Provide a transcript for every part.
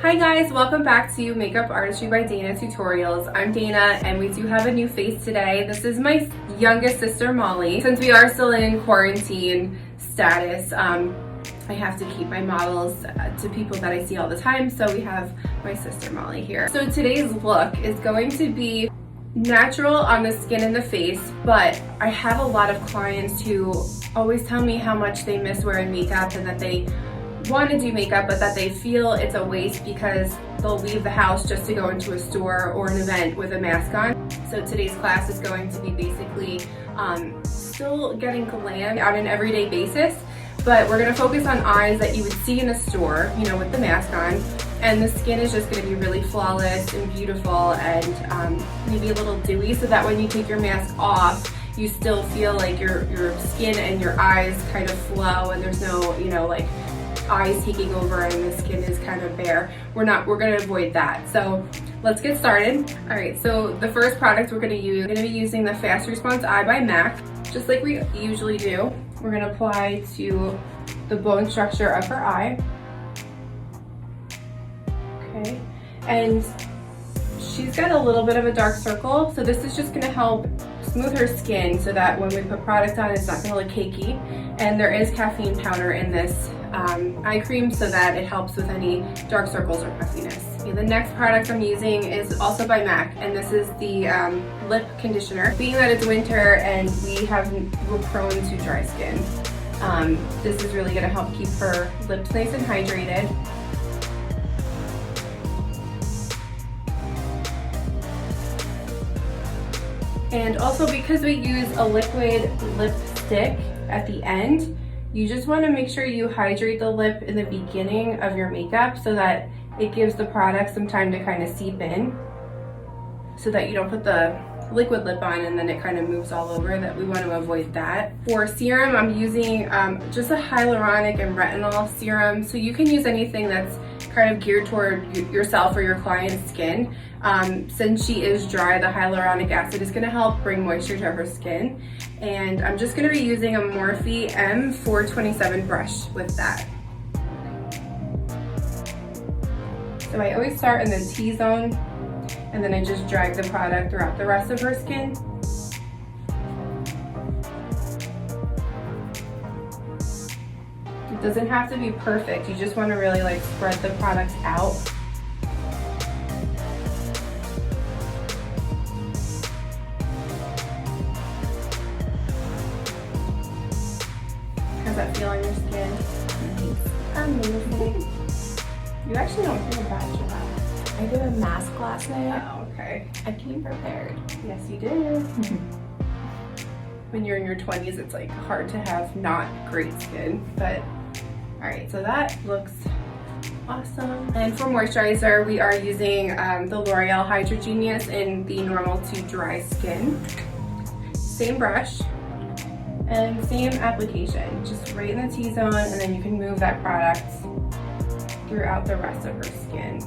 Hi guys, welcome back to Makeup Artistry by Dana Tutorials. I'm Dana and we do have a new face today. This is my youngest sister Molly. Since we are still in quarantine status, I have to keep my models to people that I see all the time, so we have my sister Molly here. So today's look is going to be natural on the skin and the face, but I have a lot of clients who always tell me how much they miss wearing makeup and that they want to do makeup but that they feel it's a waste because they'll leave the house just to go into a store or an event with a mask on. So today's class is going to be basically still getting glam on an everyday basis, but we're going to focus on eyes that you would see in a store, you know, with the mask on, and the skin is just going to be really flawless and beautiful and maybe a little dewy, so that when you take your mask off you still feel like your skin and your eyes kind of flow and there's no, you know, like eyes taking over and the skin is kind of bare. We're going to avoid that. So let's get started. All right, so the first product we're going to be using the Fast Response Eye by MAC. Just like we usually do, we're going to apply to the bone structure of her eye. Okay, and she's got a little bit of a dark circle, so this is just going to help smooth her skin so that when we put product on, it's not going to look cakey. And there is caffeine powder in this eye cream so that it helps with any dark circles or puffiness. Okay, the next product I'm using is also by MAC, and this is the lip conditioner. Being that it's winter and we're prone to dry skin, this is really going to help keep her lips nice and hydrated. And also, because we use a liquid lipstick at the end, you just want to make sure you hydrate the lip in the beginning of your makeup so that it gives the product some time to kind of seep in, so that you don't put the liquid lip on and then it kind of moves all over. That we want to avoid that. For serum, I'm using just a hyaluronic and retinol serum, so you can use anything that's kind of geared toward yourself or your client's skin. Since she is dry, the hyaluronic acid is going to help bring moisture to her skin. And I'm just going to be using a Morphe M427 brush with that. So I always start in the T-zone and then I just drag the product throughout the rest of her skin. It doesn't have to be perfect, you just want to really like spread the product out. How's that feel on your skin? Amazing. You actually don't feel bad, Joanna. I did a mask last night. Oh, okay. I came prepared. Yes, you did. When you're in your 20s, it's like hard to have not great skin, but all right, so that looks awesome. And for moisturizer, we are using the L'Oreal Hydra Genius in the normal to dry skin. Same brush and same application, just right in the T-zone, and then you can move that product throughout the rest of her skin.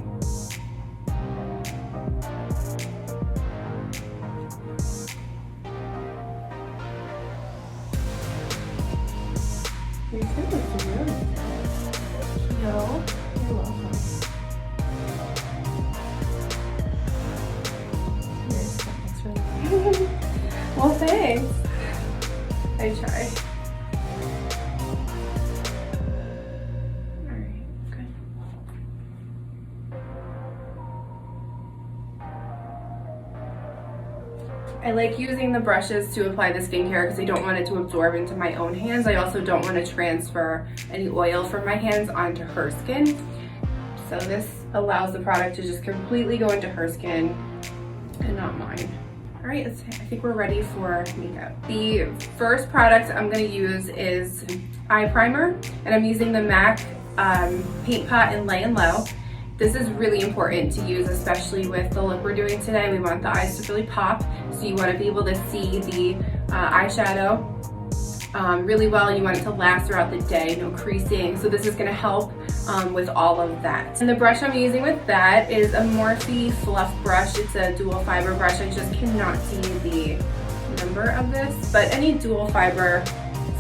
Your skin looks really good. No. You're welcome. Your skin looks really good. Well, thanks. I try. All right, good. I like using the brushes to apply the skincare because I don't want it to absorb into my own hands. I also don't want to transfer any oil from my hands onto her skin. So this allows the product to just completely go into her skin and not mine. All right, I think we're ready for makeup. The first product I'm going to use is eye primer, and I'm using the MAC Paint Pot in Lay and Low. This is really important to use, especially with the look we're doing today. We want the eyes to really pop, so you want to be able to see the eyeshadow really well. You want it to last throughout the day, no creasing. So this is going to help with all of that. And the brush I'm using with that is a Morphe Fluff brush. It's a dual fiber brush. I just cannot see the number of this, but any dual fiber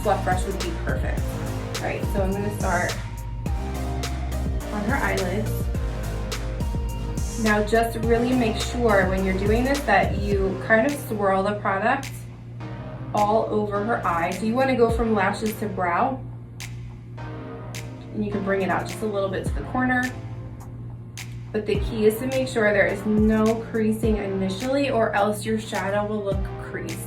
fluff brush would be perfect. All right, so I'm going to start on her eyelids. Now just really make sure when you're doing this that you kind of swirl the product all over her eye. So you want to go from lashes to brow, and you can bring it out just a little bit to the corner. But the key is to make sure there is no creasing initially, or else your shadow will look creased.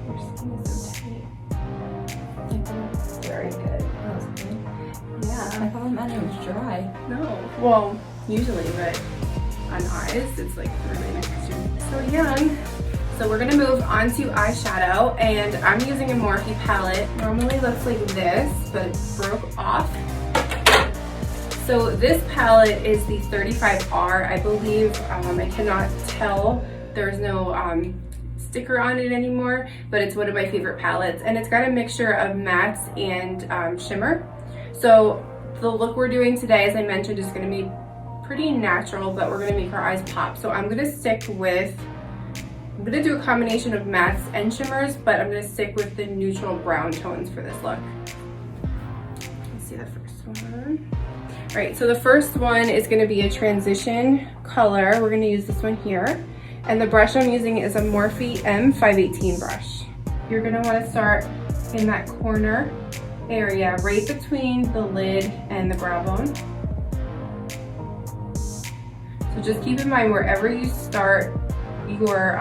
Your skin is so tight. Very good. That was good. Yeah. I thought it meant it was dry. No. Well, usually, but on eyes, it's like really nice because you're so young. So we're gonna move on to eyeshadow, and I'm using a Morphe palette. Normally looks like this, but it broke off. So this palette is the 35R, I believe. I cannot tell. There's no sticker on it anymore, but it's one of my favorite palettes, and it's got a mixture of mattes and shimmer. So the look we're doing today, as I mentioned, is gonna be pretty natural, but we're gonna make our eyes pop. So I'm gonna do a combination of mattes and shimmers, but I'm gonna stick with the neutral brown tones for this look. Let's see the first one. All right, so the first one is gonna be a transition color. We're gonna use this one here. And the brush I'm using is a Morphe M518 brush. You're gonna wanna start in that corner area, right between the lid and the brow bone. So just keep in mind, wherever you start your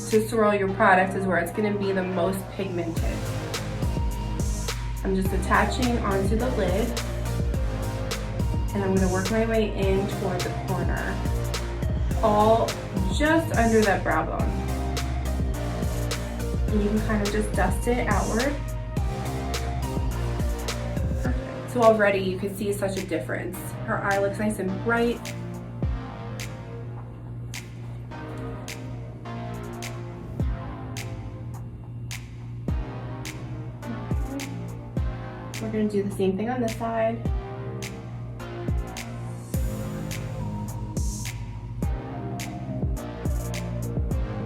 to swirl your product is where it's going to be the most pigmented. I'm just attaching onto the lid, and I'm going to work my way in toward the corner, all just under that brow bone. And you can kind of just dust it outward. Perfect. So already you can see such a difference. Her eye looks nice and bright. We're going to do the same thing on this side.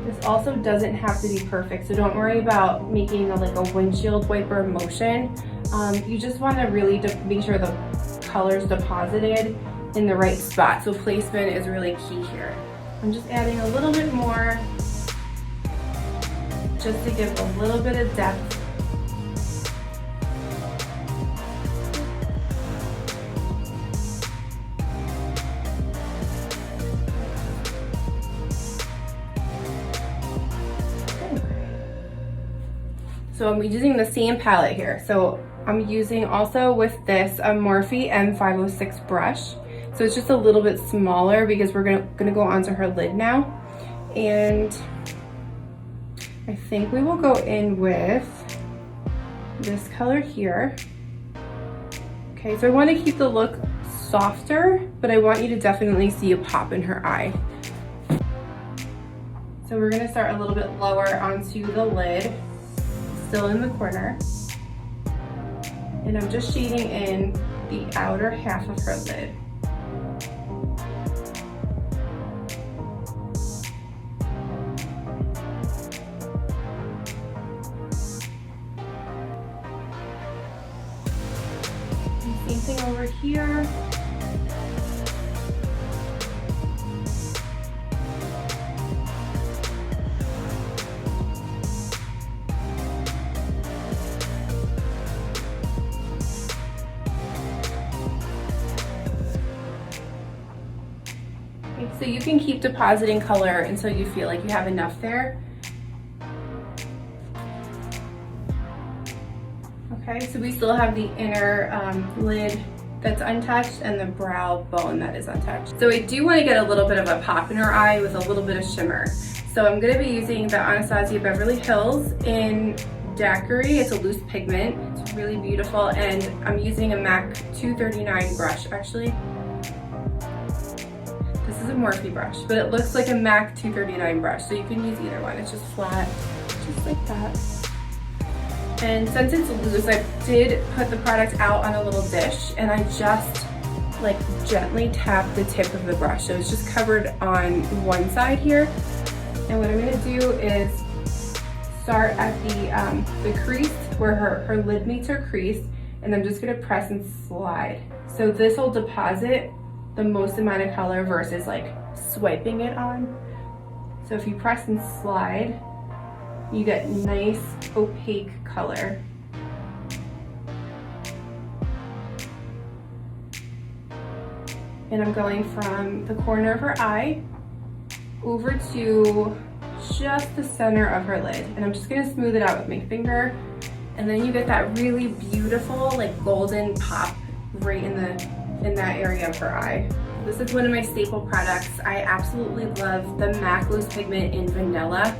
This also doesn't have to be perfect, so don't worry about making like a windshield wiper motion. You just want to really make sure the color's deposited in the right spot. So placement is really key here. I'm just adding a little bit more just to give a little bit of depth. So I'm using the same palette here. So I'm using also with this a Morphe M506 brush. So it's just a little bit smaller because we're gonna go onto her lid now. And I think we will go in with this color here. Okay, so I want to keep the look softer, but I want you to definitely see a pop in her eye. So we're gonna start a little bit lower onto the lid, still in the corner. And I'm just shading in the outer half of her lid. And same thing over here. So you can keep depositing color until you feel like you have enough there. Okay, so we still have the inner lid that's untouched and the brow bone that is untouched. So I do want to get a little bit of a pop in her eye with a little bit of shimmer. So I'm going to be using the Anastasia Beverly Hills in Daiquiri. It's a loose pigment. It's really beautiful, and I'm using a MAC 239 brush actually. This is a Morphe brush, but it looks like a MAC 239 brush, so you can use either one. It's just flat, just like that. And since it's loose, I did put the product out on a little dish, and I just like gently tap the tip of the brush. So it's just covered on one side here. And what I'm gonna do is start at the crease where her lid meets her crease, and I'm just gonna press and slide. So this will deposit the most amount of color versus like swiping it on. So if you press and slide, you get nice opaque color. And I'm going from the corner of her eye over to just the center of her lid. And I'm just gonna smooth it out with my finger. And then you get that really beautiful, like golden pop right in that area of her eye. This is one of my staple products. I absolutely love the MAC Loose Pigment in Vanilla.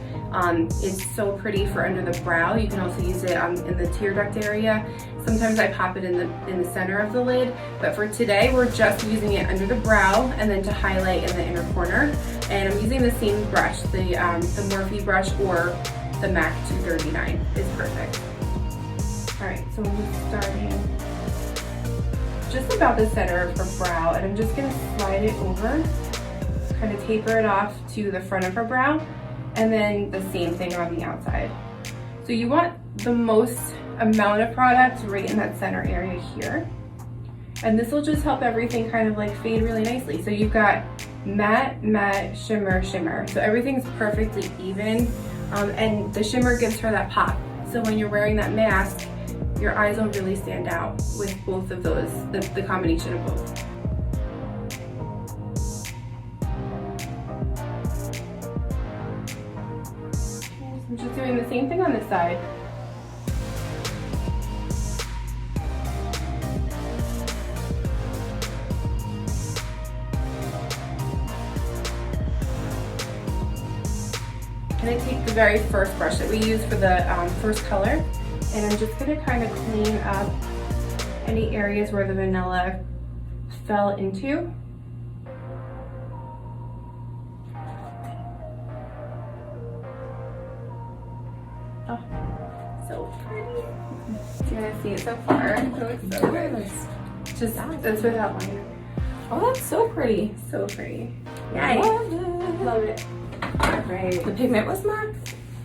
It's so pretty for under the brow. You can also use it in the tear duct area. Sometimes I pop it in the center of the lid, but for today we're just using it under the brow and then to highlight in the inner corner. And I'm using the same brush, the Morphe brush or the MAC 239 is perfect. All right, so I'm just starting just about the center of her brow, and I'm just gonna slide it over, kind of taper it off to the front of her brow, and then the same thing on the outside. So you want the most amount of product right in that center area here. And this will just help everything kind of like fade really nicely. So you've got matte, matte, shimmer, shimmer. So everything's perfectly even, and the shimmer gives her that pop. So when you're wearing that mask, your eyes will really stand out with both of those, the combination of both. I'm just doing the same thing on this side. And I take the very first brush that we use for the first color, and I'm just gonna kind of clean up any areas where the vanilla fell into. Oh, so pretty. Do you want to see it so far? It looks so good. Just, that's without liner. Oh, that's so pretty. So pretty. Yay. Love it. Love it. All right. The pigment was MAC?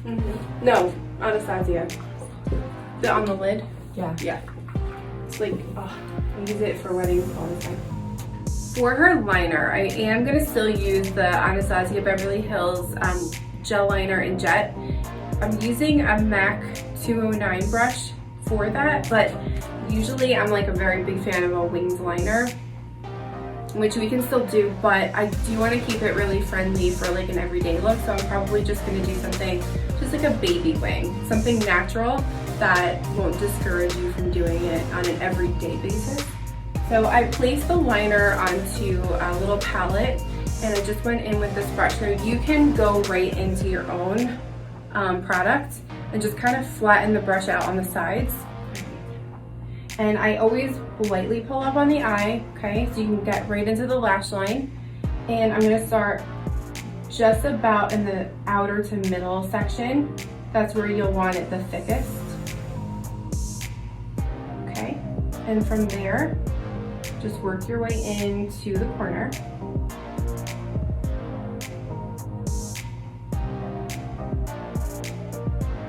Mm-hmm. No, Anastasia. On the lid? Yeah. Yeah. It's like, oh, I use it for weddings all the time. For her liner, I am gonna still use the Anastasia Beverly Hills gel liner in jet. I'm using a MAC 209 brush for that, but usually I'm like a very big fan of a winged liner, which we can still do, but I do want to keep it really friendly for like an everyday look, so I'm probably just going to do something just like a baby wing, something natural that won't discourage you from doing it on an everyday basis. So I placed the liner onto a little palette, and I just went in with this brush. So you can go right into your own product and just kind of flatten the brush out on the sides. And I always lightly pull up on the eye, okay? So you can get right into the lash line. And I'm gonna start just about in the outer to middle section. That's where you'll want it the thickest. Okay, and from there, just work your way into the corner.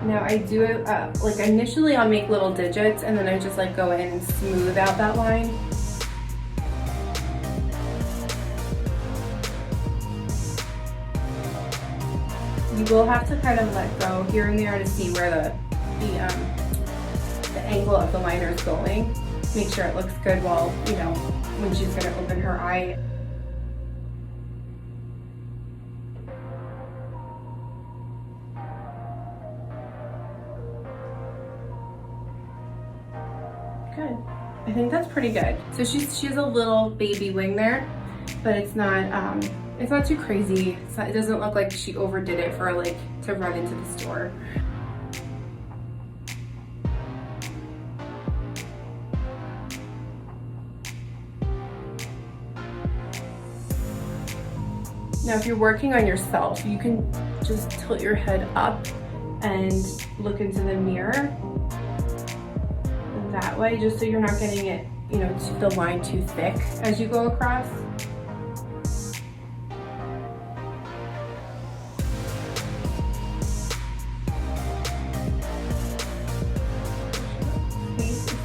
Now I do it, like initially I'll make little digits and then I just like go in and smooth out that line. You will have to kind of let go here and there to see where the angle of the liner is going. Make sure it looks good while, you know, when she's gonna open her eye. Good. I think that's pretty good. So she has a little baby wing there, but it's not too crazy. It doesn't look like she overdid it for like to run into the store. Now if you're working on yourself, you can just tilt your head up and look into the mirror that way, just so you're not getting it, you know, the line too thick as you go across.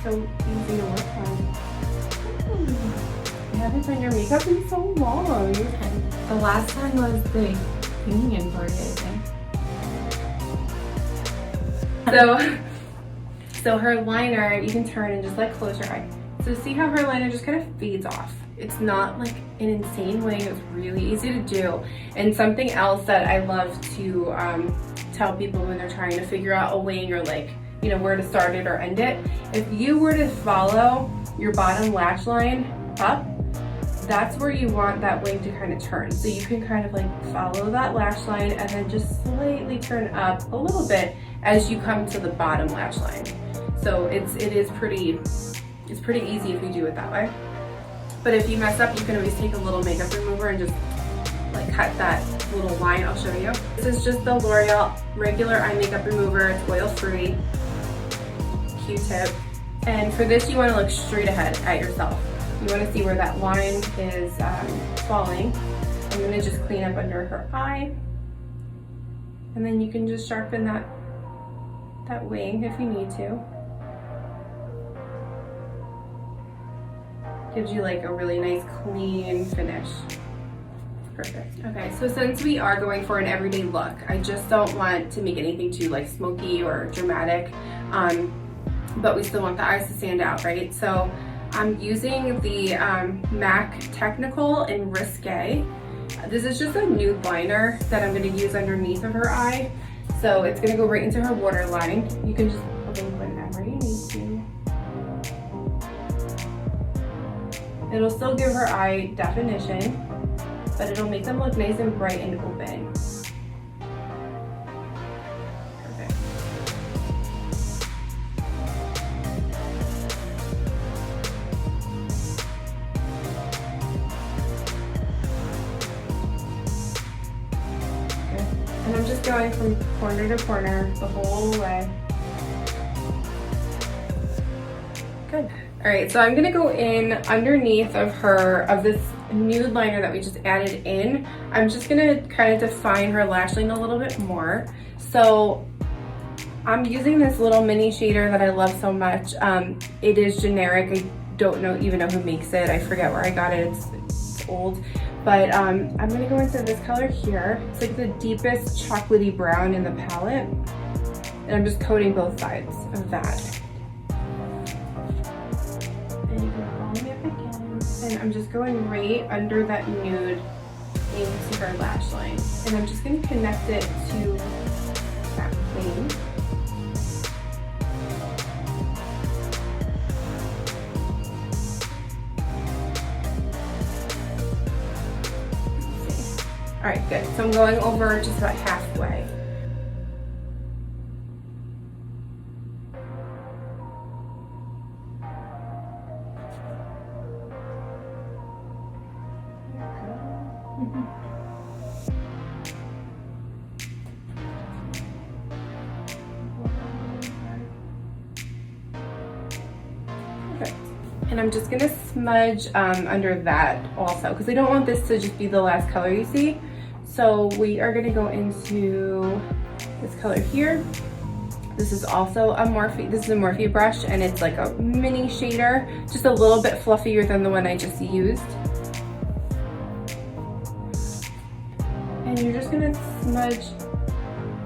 so easy to work on. You haven't done your makeup in so long. The last time was the union party, I think. So her liner, you can turn and just like close your eye. So see how her liner just kind of fades off. It's not like an insane wing, it's really easy to do. And something else that I love to tell people when they're trying to figure out a wing or like, you know, where to start it or end it. If you were to follow your bottom lash line up, that's where you want that wing to kind of turn. So you can kind of like follow that lash line and then just slightly turn up a little bit as you come to the bottom lash line. So it's pretty easy if you do it that way. But if you mess up, you can always take a little makeup remover and just like cut that little line. I'll show you. This is just the L'Oreal regular eye makeup remover. It's oil-free, Q-tip. And for this, you want to look straight ahead at yourself. You want to see where that line is falling. I'm going to just clean up under her eye. And then you can just sharpen that wing if you need to. Gives you like a really nice clean finish. Perfect. Okay, so since we are going for an everyday look, I just don't want to make anything too like smoky or dramatic, but we still want the eyes to stand out, right? So I'm using the MAC Technical in Risque. This is just a nude liner that I'm going to use underneath of her eye. So it's going to go right into her waterline. You can just blink whenever you need to. It'll still give her eye definition, but it'll make them look nice and bright and open. Perfect. Good. And I'm just going from corner to corner the whole way. Good. All right, so I'm gonna go in underneath of this nude liner that we just added in. I'm just gonna kind of define her lash line a little bit more. So I'm using this little mini shader that I love so much. It is generic. I don't even know who makes it. I forget where I got it. It's old. But I'm gonna go into this color here. It's like the deepest chocolatey brown in the palette. And I'm just coating both sides of that. And I'm just going right under that nude into her lash line. And I'm just going to connect it to that plane. All right, good. So I'm going over just about halfway. And I'm just gonna smudge under that also, because we don't want this to just be the last color you see. So we are gonna go into this color here. This is also a Morphe brush, and it's like a mini shader, just a little bit fluffier than the one I just used. And you're just gonna smudge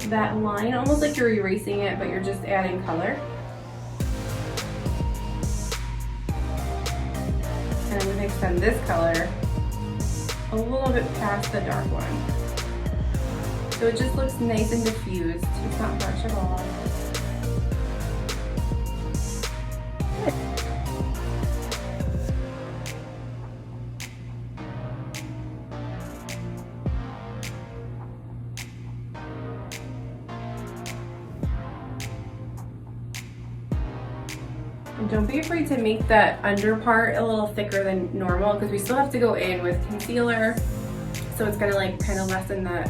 that line, almost like you're erasing it, but you're just adding color. And I'm going to extend this color a little bit past the dark one. So it just looks nice and diffused. It's not harsh at all. Good. And don't be afraid to make that under part a little thicker than normal, because we still have to go in with concealer. So it's gonna like kind of lessen the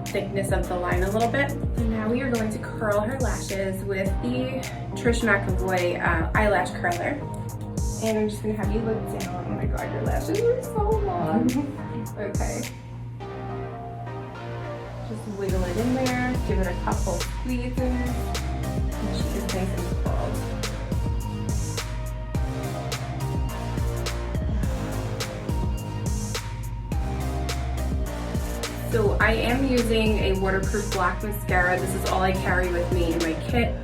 thickness of the line a little bit. And now we are going to curl her lashes with the Trish McAvoy eyelash curler. And I'm just gonna have you look down. Oh my God, your lashes are so long. Okay. Just wiggle it in there, give it a couple squeezes. And she is nice and curled. So I am using a waterproof black mascara. This is all I carry with me in my kit.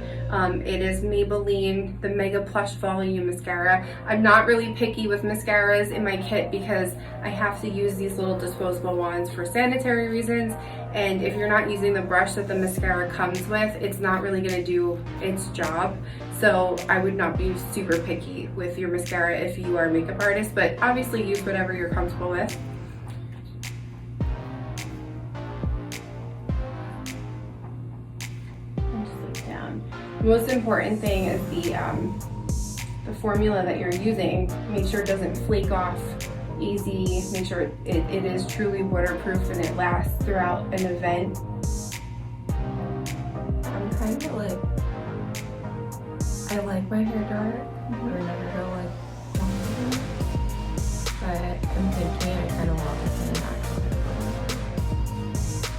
It is Maybelline, the Mega Plush Volume Mascara. I'm not really picky with mascaras in my kit because I have to use these little disposable ones for sanitary reasons. And if you're not using the brush that the mascara comes with, it's not really gonna do its job. So I would not be super picky with your mascara if you are a makeup artist, but obviously use whatever you're comfortable with. The most important thing is the formula that you're using. Make sure it doesn't flake off easy. Make sure it is truly waterproof and it lasts throughout an event. I'm kind of like, I like my hair dark. I would never go like long, but I'm thinking I kind of want it in a natural hair color.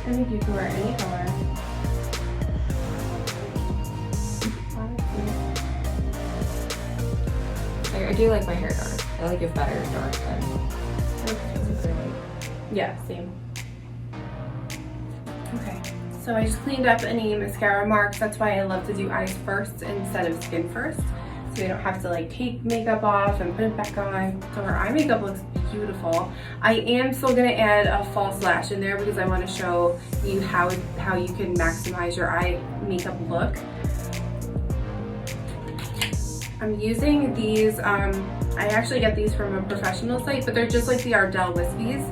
I think you can wear any color. I do like my hair dark. I like it better dark than super light. Yeah, same. Okay, so I just cleaned up any mascara marks. That's why I love to do eyes first instead of skin first. So we don't have to like take makeup off and put it back on. So her eye makeup looks beautiful. I am still gonna add a false lash in there because I wanna show you how you can maximize your eye makeup look. I'm using these, I actually get these from a professional site, but they're just like the Ardell Wispies.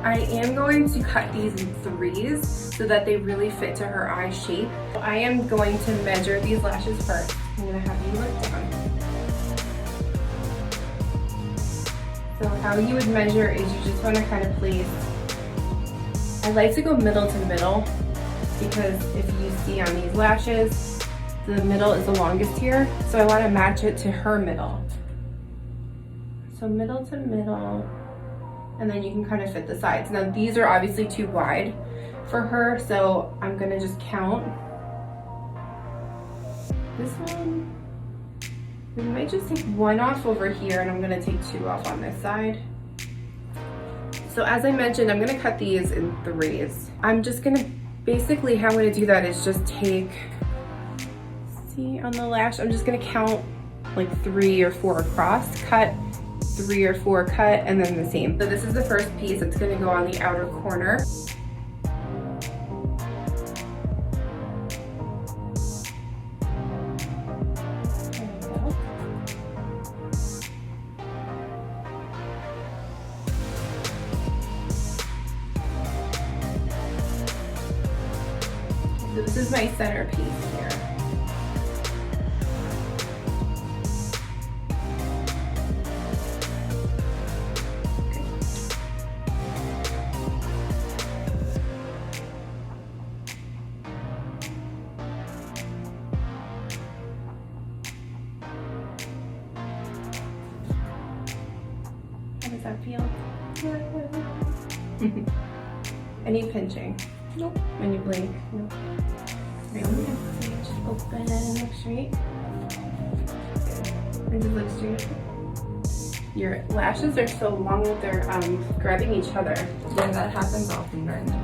I am going to cut these in 3s so that they really fit to her eye shape. I am going to measure these lashes first. I'm gonna have you look down. So how you would measure is you just wanna kind of place, I like to go middle to middle because if you see on these lashes, the middle is the longest here, so I want to match it to her middle. So middle to middle, and then you can kind of fit the sides. Now these are obviously too wide for her, so I'm gonna just count. This one, we might just take 1 off over here, and I'm gonna take 2 off on this side. So as I mentioned, I'm gonna cut these in 3s. I'm just gonna, basically how I'm gonna do that is just take, on the lash, I'm just gonna count like 3 or 4 across, cut 3 or 4, cut, and then the same. So this is the first piece. It's gonna go on the outer corner. There we go. So this is my center piece here. How does that feel? Any pinching? Nope. When you blink? Nope. Right, I'm gonna just open and look straight. Good. And just look straight. Your lashes are so long that they're grabbing each other. Yeah, that happens often during the day.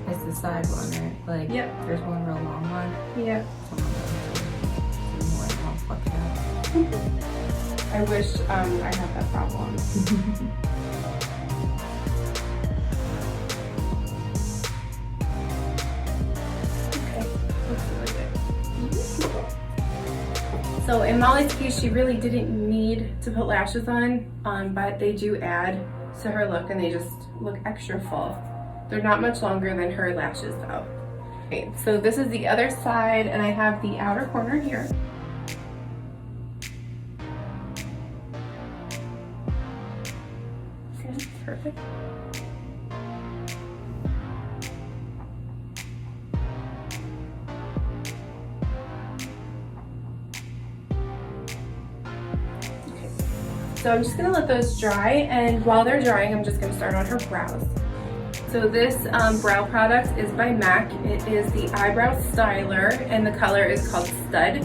It's the side one, right? Like, yep. There's one real long one. Yeah. I wish I had that problem. Okay, looks really good. So in Molly's case, she really didn't need to put lashes on, but they do add to her look and they just look extra full. They're not much longer than her lashes though. Okay, so this is the other side and I have the outer corner here. Okay, perfect. So I'm just gonna let those dry, and while they're drying, I'm just gonna start on her brows. So this brow product is by MAC. It is the Eyebrow Styler, and the color is called Stud.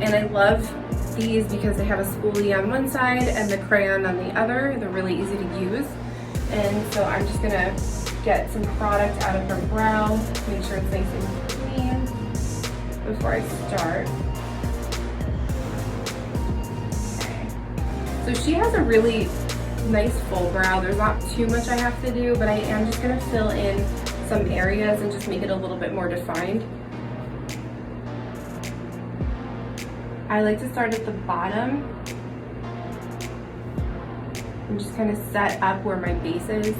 And I love these because they have a spoolie on one side and the crayon on the other. They're really easy to use. And so I'm just gonna get some product out of her brow, make sure it's nice and clean before I start. Okay. So she has a really nice full brow. There's not too much I have to do, but I am just gonna fill in some areas and just make it a little bit more defined. I like to start at the bottom and just kind of set up where my base is.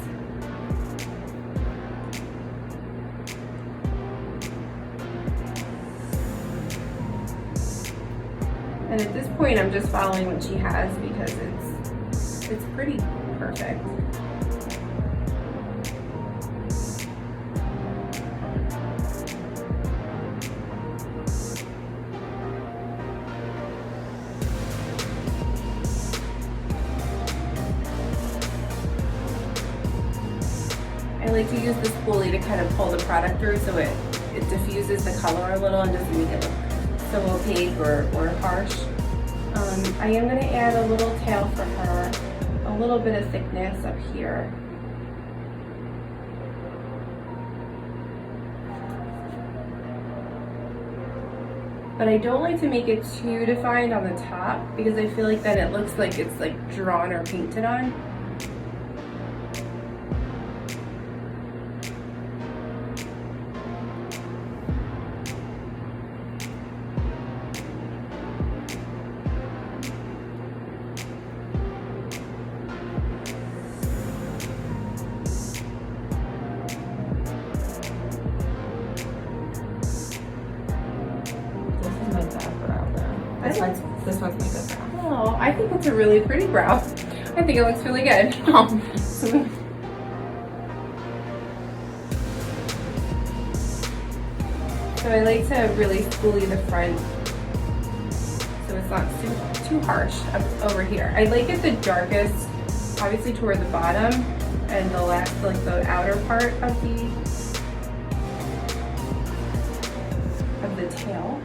And at this point, I'm just following what she has because it's pretty perfect. I like to use this spoolie to kind of pull the product through so it diffuses the color a little and doesn't make it look so opaque or harsh. I am going to add a little tail for her, a little bit of thickness up here. But I don't like to make it too defined on the top because I feel like then it looks like it's like drawn or painted on. This one's my good brow. Oh, I think that's a really pretty brow. I think it looks really good. So I like to really spoolie the front so it's not too harsh up over here. I like it the darkest, obviously toward the bottom and the last, like the outer part of the tail.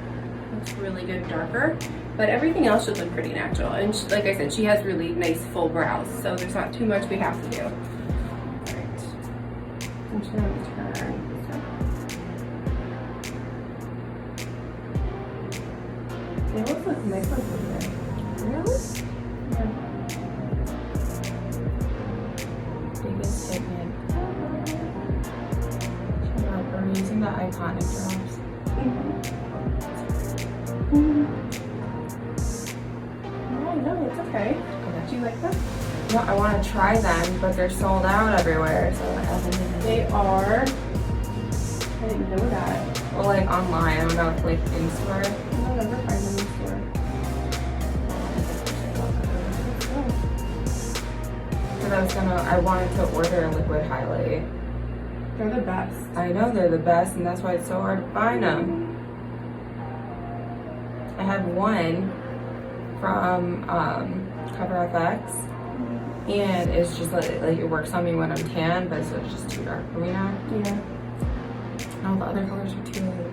Looks really good darker. But everything else should look pretty natural. And she, like I said, she has really nice full brows, so there's not too much we have to do. All right. I'm just gonna turn this up. They always look nice ones over there. Really? Yeah. Biggest pigment. We're using the iconic drops. No, it's okay. Do you like them? No, I want to try them, but they're sold out everywhere, so I haven't even. They are. I didn't know that. Well, like online, I don't know if like in store. I'll never find them in the store. Because I wanted to order a liquid highlight. They're the best. I know they're the best, and that's why it's so hard to find them. I had one from Cover FX, and it's just like it works on me when I'm tan, but so it's just too dark for me now. Yeah. All the other colors are too light.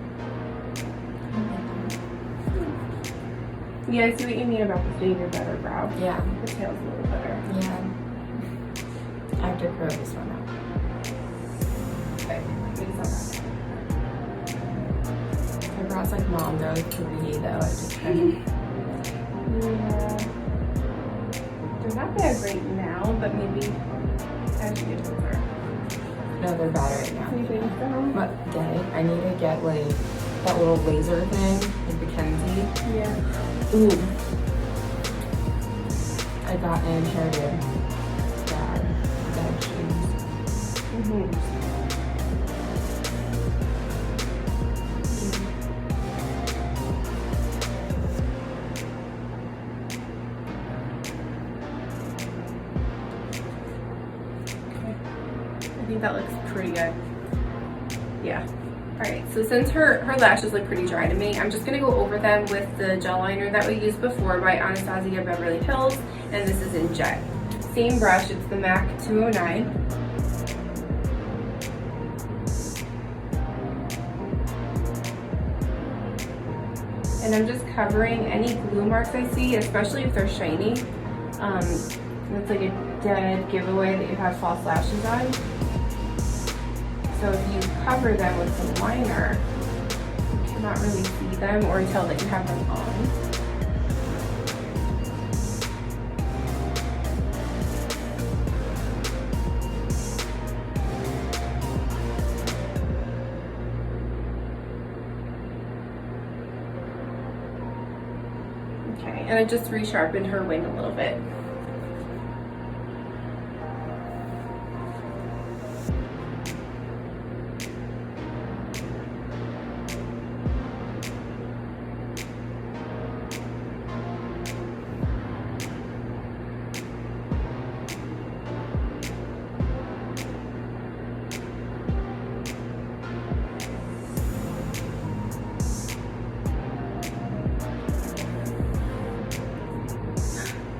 Yeah, I see what you mean about the faded better brow. Yeah. The tail's a little better. Yeah. I have to curl this one out. Okay, maybe it's not My brow's like mom though, 3D though. I just kind of. Yeah. They're not that great now, but maybe as you get older. No, they're bad right now. Do you think so? But day, I need to get like that little laser thing, like the Kenzie. Yeah. Ooh. I got an inherited bad shoes. Mm-hmm. I think that looks pretty good. Yeah. Alright, so since her lashes look pretty dry to me, I'm just going to go over them with the gel liner that we used before by Anastasia Beverly Hills, and this is in Jet. Same brush, it's the MAC 209. And I'm just covering any glue marks I see, especially if they're shiny. And it's like a dead giveaway that you have false lashes on. So if you cover them with some liner, you cannot really see them or tell that you have them on. Okay, and I just resharpened her wing a little bit.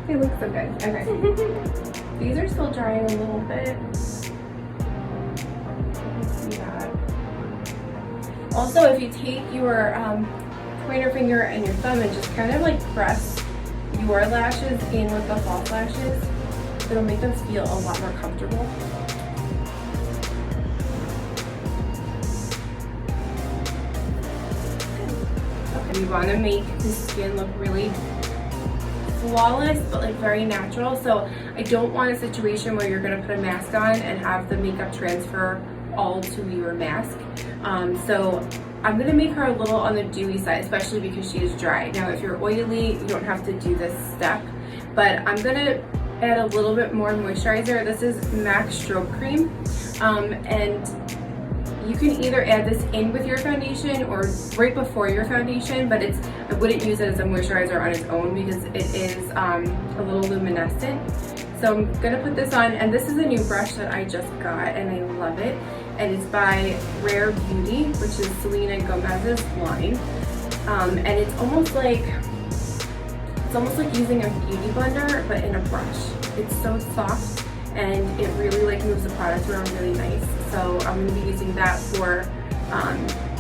They look so good. Okay. These are still drying a little bit. You can see that. Also, if you take your pointer finger and your thumb and just kind of like press your lashes in with the false lashes, it'll make them feel a lot more comfortable. Okay. We want to make the skin look really flawless, but like very natural. So I don't want a situation where you're gonna put a mask on and have the makeup transfer all to your mask. So I'm gonna make her a little on the dewy side, especially because she is dry. Now, if you're oily, you don't have to do this step, but I'm gonna add a little bit more moisturizer. This is MAC Strobe Cream, and you can either add this in with your foundation or right before your foundation, but I wouldn't use it as a moisturizer on its own because it is a little luminescent. So I'm gonna put this on, and this is a new brush that I just got and I love it. And it's by Rare Beauty, which is Selena Gomez's line. And it's almost like using a beauty blender, but in a brush. It's so soft and it really like moves the product around really nice. So I'm going to be using that for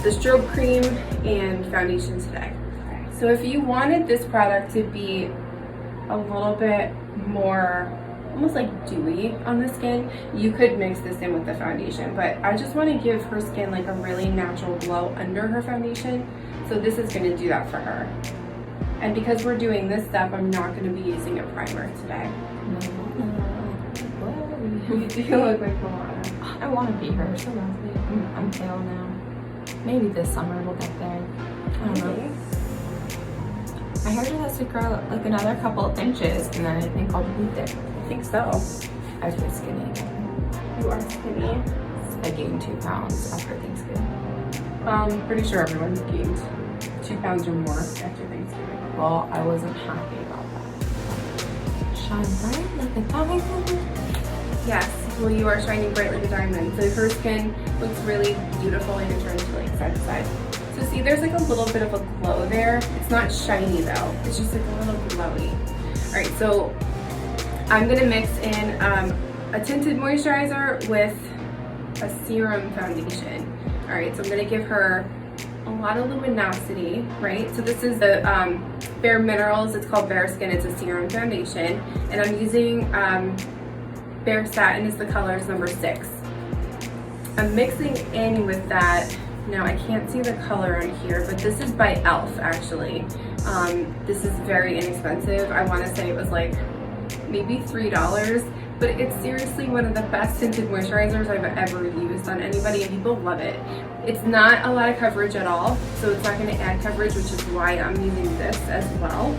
the strobe cream and foundation today. Okay. So if you wanted this product to be a little bit more almost like dewy on the skin, you could mix this in with the foundation, but I just want to give her skin like a really natural glow under her foundation. So this is going to do that for her. And because we're doing this step, I'm not going to be using a primer today. You do look like Moana. I want to be her so badly. I'm pale now. Maybe this summer we'll get there. I don't know. My hair just has to grow like another couple of inches and then I think I'll be there. I think so. I feel skinny. You are skinny. I gained 2 pounds after Thanksgiving. Pretty sure everyone's gained 2 pounds or more after Thanksgiving. Well, I wasn't happy about that. Shine bright like a diamond. Yes, well, you are shining bright like a diamond. So her skin looks really beautiful. I can turn to like side to side. So see, there's like a little bit of a glow there. It's not shiny though. It's just like a little glowy. All right, so I'm gonna mix in a tinted moisturizer with a serum foundation. All right, so I'm gonna give her a lot of luminosity, right? So this is the Bare Minerals. It's called Bare Skin. It's a serum foundation, and I'm using Bare Satin is the color, is number 6. I'm mixing in with that. Now I can't see the color on here, but this is by e.l.f. actually. This is very inexpensive. I want to say it was like maybe $3, but it's seriously one of the best tinted moisturizers I've ever used on anybody, and people love it. It's not a lot of coverage at all, so it's not going to add coverage, which is why I'm using this as well.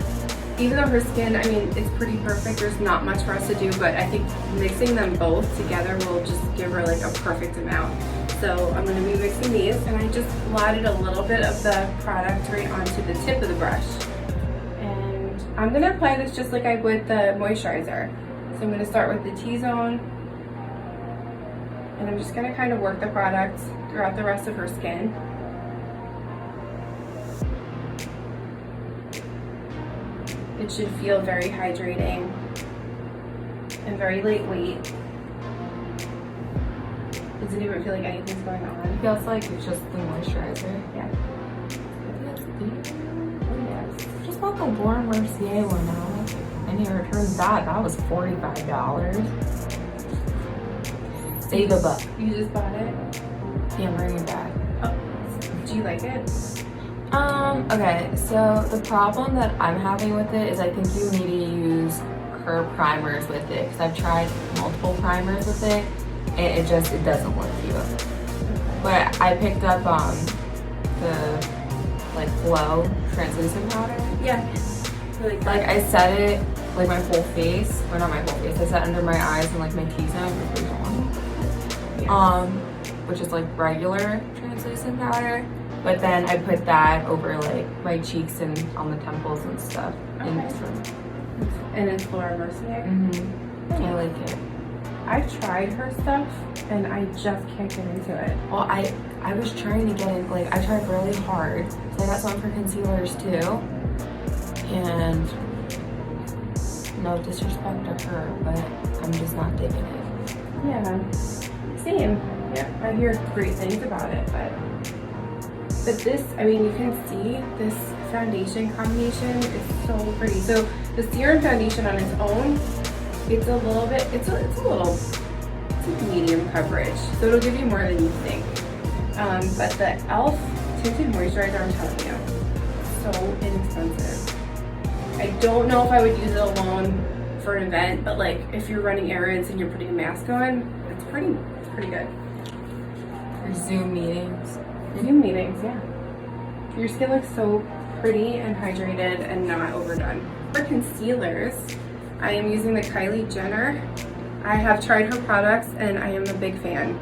Even though her skin, I mean, it's pretty perfect, there's not much for us to do, but I think mixing them both together will just give her like a perfect amount. So I'm going to be mixing these, and I just blotted a little bit of the product right onto the tip of the brush. And I'm going to apply this just like I would the moisturizer. So I'm going to start with the T-zone, and I'm just going to kind of work the product throughout the rest of her skin. It should feel very hydrating and very lightweight. Doesn't even feel like anything's going on. It feels like it's just the moisturizer. Yeah. Oh yes. Just want the warm Mercier one now. I Any returns that was $45. Save a buck. You just bought it? Yeah, I'm bringing it back. Oh, do you like it? Okay, so the problem that I'm having with it is I think you need to use her primers with it, because I've tried multiple primers with it and it doesn't work for you. But I picked up the like glow translucent powder. Yeah. Really good. Like I set it like my whole face, or not my whole face, I set it under my eyes and like my T-zone for pretty long. Yeah. Which is like regular translucent powder. But then I put that over like my cheeks and on the temples and stuff. Okay. And it's Laura Mercier. I like it. I've tried her stuff and I just can't get into it. Well, I was trying to get in, like I tried really hard. So I got some for concealers too. And no disrespect to her, but I'm just not digging it. Yeah. Same. Yeah. I hear great things about it, but this, I mean, you can see this foundation combination is so pretty. So the serum foundation on its own, it's a little bit, it's a medium coverage. So it'll give you more than you think. But the e.l.f. tinted moisturizer, I'm telling you, so inexpensive. I don't know if I would use it alone for an event, but like if you're running errands and you're putting a mask on, it's pretty good. For Zoom meetings. Zoom meetings, yeah. Your skin looks so pretty and hydrated and not overdone. For concealers, I am using the Kylie Jenner. I have tried her products and I am a big fan.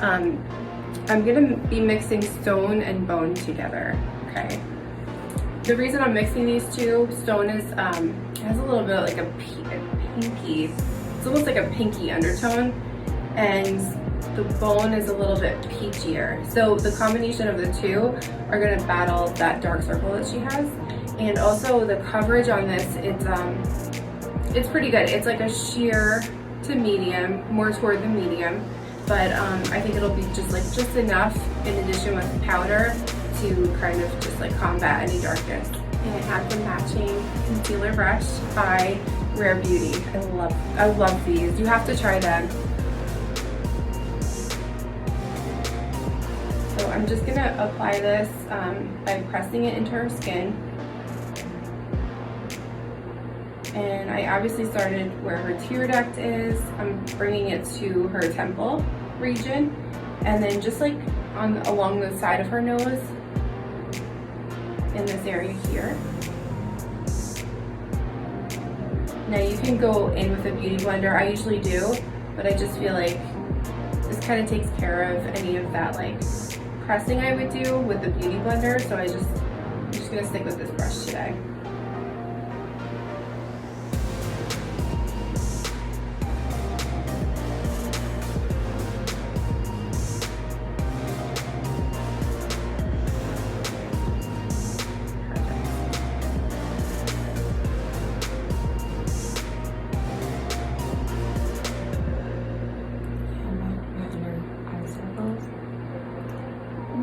I'm gonna be mixing Stone and Bone together, okay? The reason I'm mixing these two, Stone is, it has a little bit like a pinky, it's almost like a pinky undertone, and the Bone is a little bit peachier. So the combination of the two are gonna battle that dark circle that she has. And also the coverage on this, it's pretty good. It's like a sheer to medium, more toward the medium. But I think it'll be just enough in addition with powder to kind of just like combat any darkness. And I have the matching concealer brush by Rare Beauty. I love these. You have to try them. So I'm just gonna apply this by pressing it into her skin. And I obviously started where her tear duct is. I'm bringing it to her temple region, and then just like along the side of her nose in this area here. Now you can go in with a beauty blender. I usually do, but I just feel like this kind of takes care of any of that like pressing I would do with the beauty blender. So I'm just gonna stick with this brush today.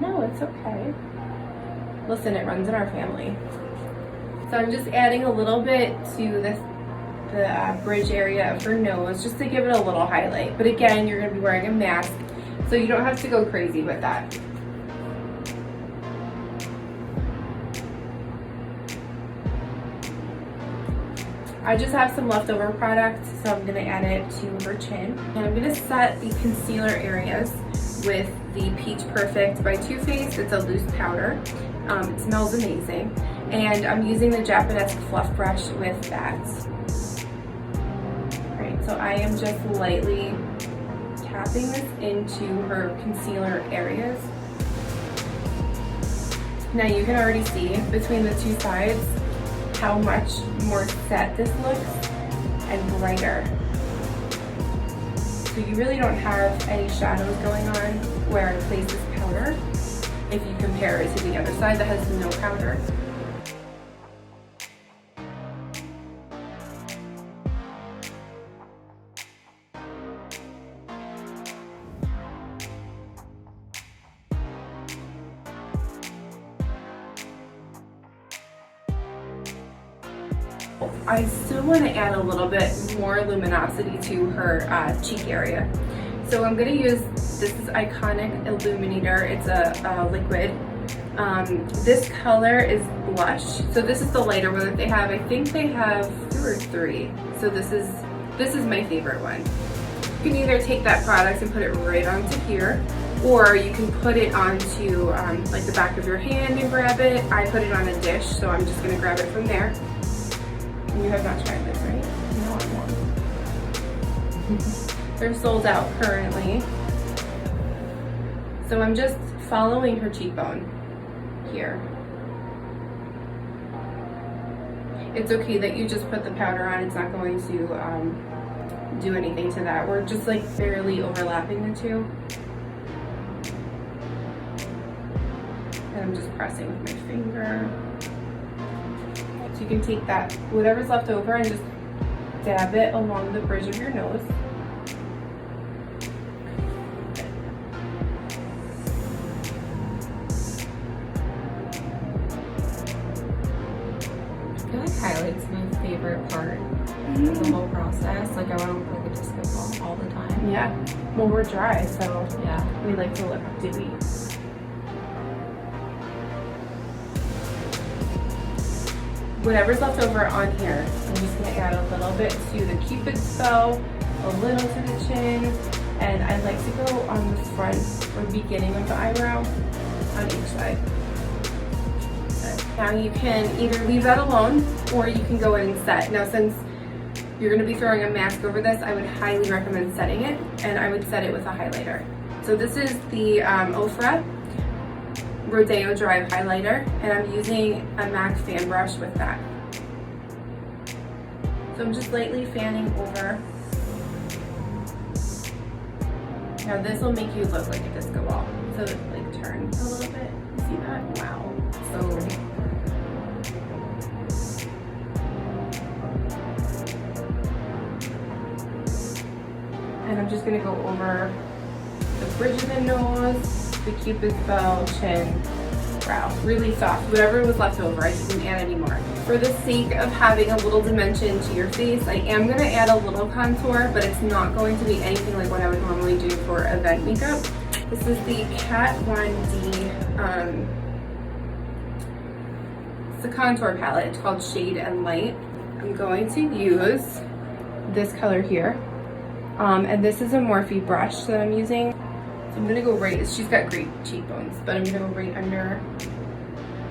No, it's okay. Listen, it runs in our family. So I'm just adding a little bit to the bridge area of her nose just to give it a little highlight. But again, you're going to be wearing a mask, so you don't have to go crazy with that. I just have some leftover product, so I'm going to add it to her chin. And I'm going to set the concealer areas with the Peach Perfect by Too Faced. It's a loose powder. It smells amazing. And I'm using the Japanesque fluff brush with that. Alright, so I am just lightly tapping this into her concealer areas. Now you can already see between the two sides how much more set this looks and brighter. So you really don't have any shadows going on where I place this powder if you compare it to the other side that has no powder. I still want to add a little bit more luminosity to her cheek area. So I'm going to use, this is Iconic Illuminator. It's a liquid. This color is Blush. So this is the lighter one that they have. I think they have 2 or 3. So this is my favorite one. You can either take that product and put it right onto here, or you can put it onto like the back of your hand and grab it. I put it on a dish, so I'm just going to grab it from there. And you have not tried this, right? No, I won't. They're sold out currently. So I'm just following her cheekbone here. It's okay that you just put the powder on. It's not going to do anything to that. We're just like barely overlapping the two. And I'm just pressing with my finger. So you can take that, whatever's left over, and just dab it along the bridge of your nose. I feel like highlight's my favorite part of the whole process. Like I want to look like a disco ball all the time. Yeah. Well, we're dry, so Yeah. we like to look dewy. Whatever's left over on here, I'm just going to add a little bit to the Cupid's bow, a little to the chin, and I like to go on the front or beginning of the eyebrow on each side. Now you can either leave that alone or you can go in and set. Now since you're going to be throwing a mask over this, I would highly recommend setting it, and I would set it with a highlighter. So this is the Ofra Rodeo Drive highlighter, and I'm using a MAC fan brush with that. So I'm just lightly fanning over. Now this will make you look like a disco ball. So like turn a little bit. You see that? Wow, so pretty. And I'm just gonna go over the bridge of the nose, the Cupid's bow, chin, brow. Really soft. Whatever was left over, I didn't add any more. For the sake of having a little dimension to your face, I am gonna add a little contour, but it's not going to be anything like what I would normally do for event makeup. This is the Kat 1D, it's a contour palette. It's called Shade and Light. I'm going to use this color here. And this is a Morphe brush that I'm using. So I'm gonna go right, she's got great cheekbones, but I'm gonna go right under,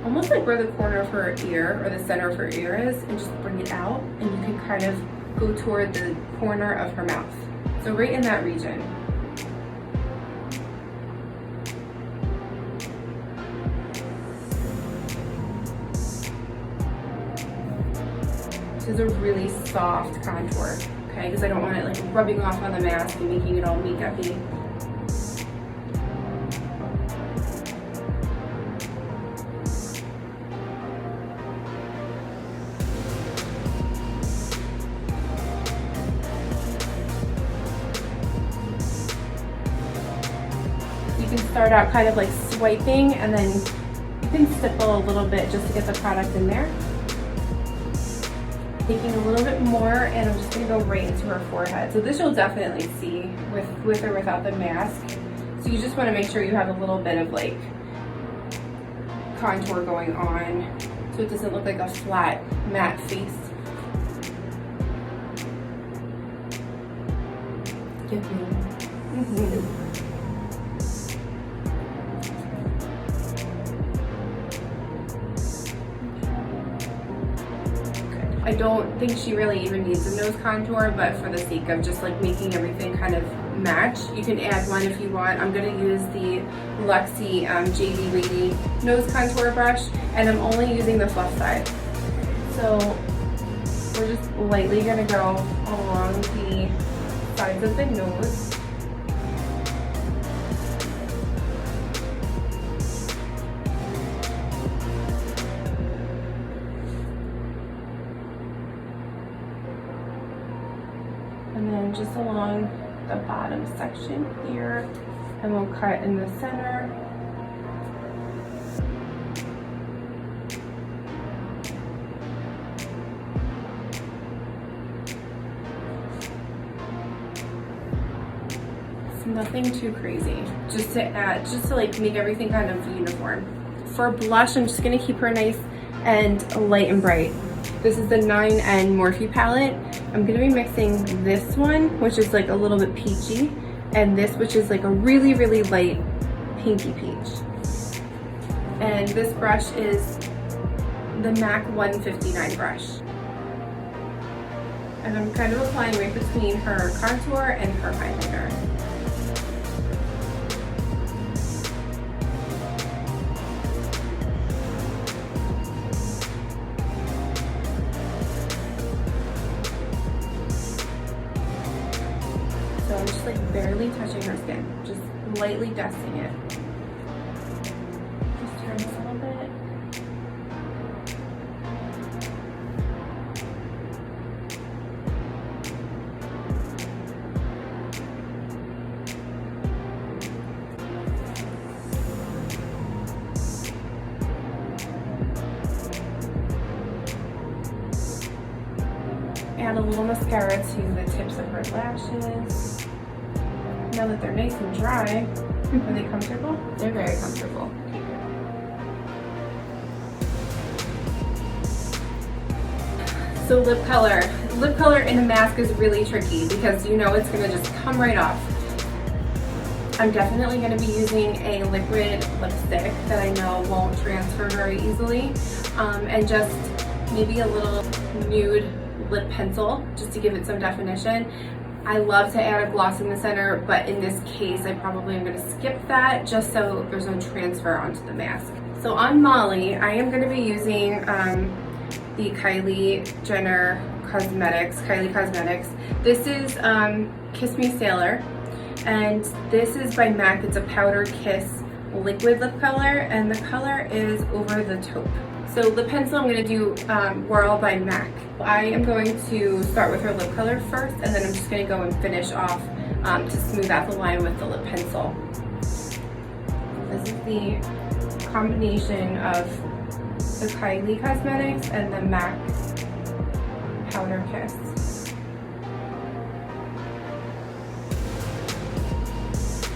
almost like where the corner of her ear or the center of her ear is, and just bring it out, and you can kind of go toward the corner of her mouth. So right in that region. This is a really soft contour, okay? Because I don't want it like rubbing off on the mask and making it all makeup-y. You can start out kind of like swiping, and then you can stipple a little bit just to get the product in there. Taking a little bit more, and I'm just gonna go right into her forehead. So this you'll definitely see with or without the mask. So you just wanna make sure you have a little bit of like contour going on so it doesn't look like a flat, matte face. I don't think she really even needs a nose contour, but for the sake of just like making everything kind of match, you can add one if you want. I'm gonna use the Luxie JD Lady nose contour brush, and I'm only using the fluff side. So we're just lightly gonna go along the sides of the nose. And then just along the bottom section here, and we'll cut in the center. Nothing too crazy. Just to add, just to like make everything kind of uniform. For blush, I'm just gonna keep her nice and light and bright. This is the 9N Morphe palette. I'm gonna be mixing this one, which is like a little bit peachy, and this, which is like a really, really light pinky peach. And this brush is the MAC 159 brush. And I'm kind of applying right between her contour and her highlighter. So I'm just like barely touching her skin, just lightly dusting it. Just turn this a little bit. Add a little mascara to the tips of her lashes. Now that they're nice and dry, are they comfortable? They're very comfortable. So lip color. Lip color in a mask is really tricky because you know it's gonna just come right off. I'm definitely gonna be using a liquid lipstick that I know won't transfer very easily, and just maybe a little nude lip pencil just to give it some definition. I love to add a gloss in the center, but in this case, I probably am gonna skip that just so there's no transfer onto the mask. So on Molly, I am gonna be using the Kylie Cosmetics. This is Kiss Me Sailor, and this is by MAC. It's a Powder Kiss liquid lip color, and the color is Over the Taupe. So lip pencil, I'm gonna do Whirl by MAC. I am going to start with her lip color first, and then I'm just gonna go and finish off to smooth out the line with the lip pencil. This is the combination of the Kylie Cosmetics and the MAC Powder Kiss.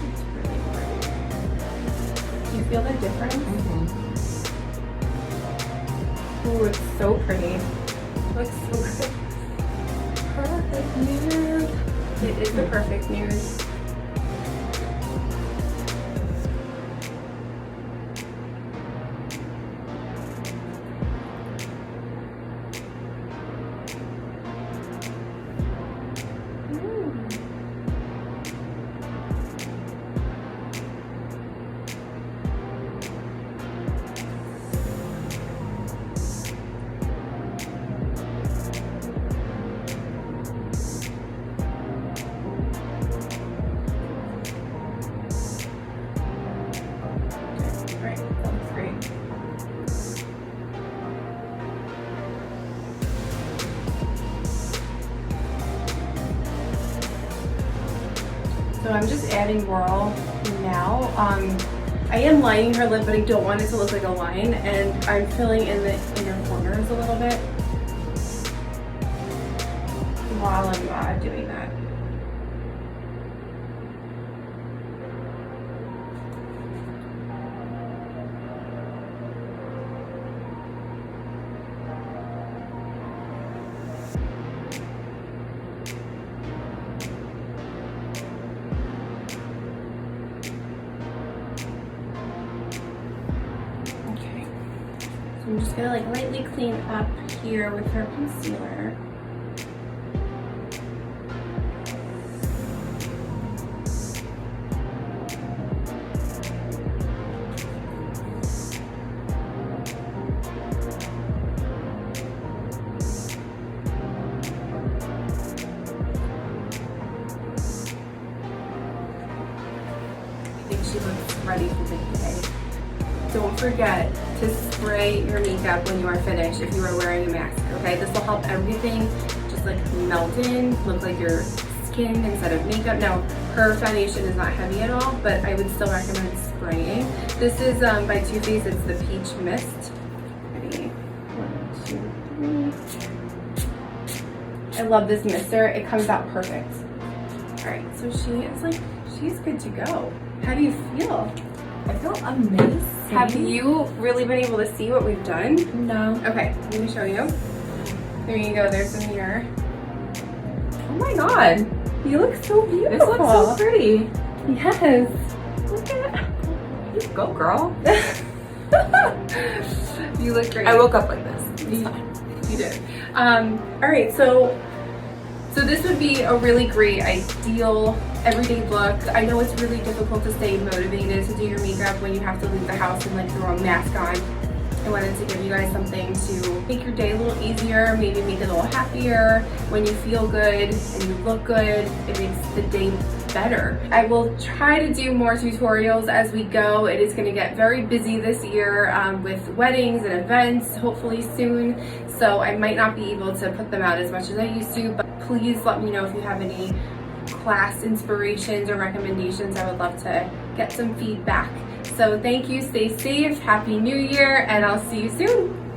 It's really pretty. Do you feel the difference? Mm-hmm. Ooh, it's so pretty. Looks so good. Perfect nude. It is the perfect nude. Right, that looks great. So I'm just adding Whirl now. I am lining her lip, but I don't want it to look like a line, and I'm filling in the inner corners a little bit while I'm doing that. I'm just gonna like lightly clean up here with her concealer. I think she looks ready for the day. Don't forget to spray your makeup when you are finished if you are wearing a mask, okay? This will help everything just like melt in, look like your skin instead of makeup. Now, her foundation is not heavy at all, but I would still recommend spraying. This is by Too Faced, it's the Peach Mist. Ready? 1, 2, 3. I love this mister, it comes out perfect. Alright, so she's good to go. How do you feel? I feel amazing. Have you really been able to see what we've done? No. Okay, I'm gonna show you. There you go, there's the mirror. Oh my god. You look so beautiful. This looks so pretty. Yes. Look at it. You go, girl. You look great. I woke up like this. It's fine. You did. Alright, so this would be a really great, ideal, everyday look. I know it's really difficult to stay motivated to do your makeup when you have to leave the house and like throw a mask on. I wanted to give you guys something to make your day a little easier, maybe make it a little happier. When you feel good and you look good, it makes the day better. I will try to do more tutorials as we go. It is going to get very busy this year with weddings and events, hopefully soon. So I might not be able to put them out as much as I used to, but please let me know if you have any class inspirations or recommendations. I would love to get some feedback. So thank you, stay safe, Happy New Year, and I'll see you soon.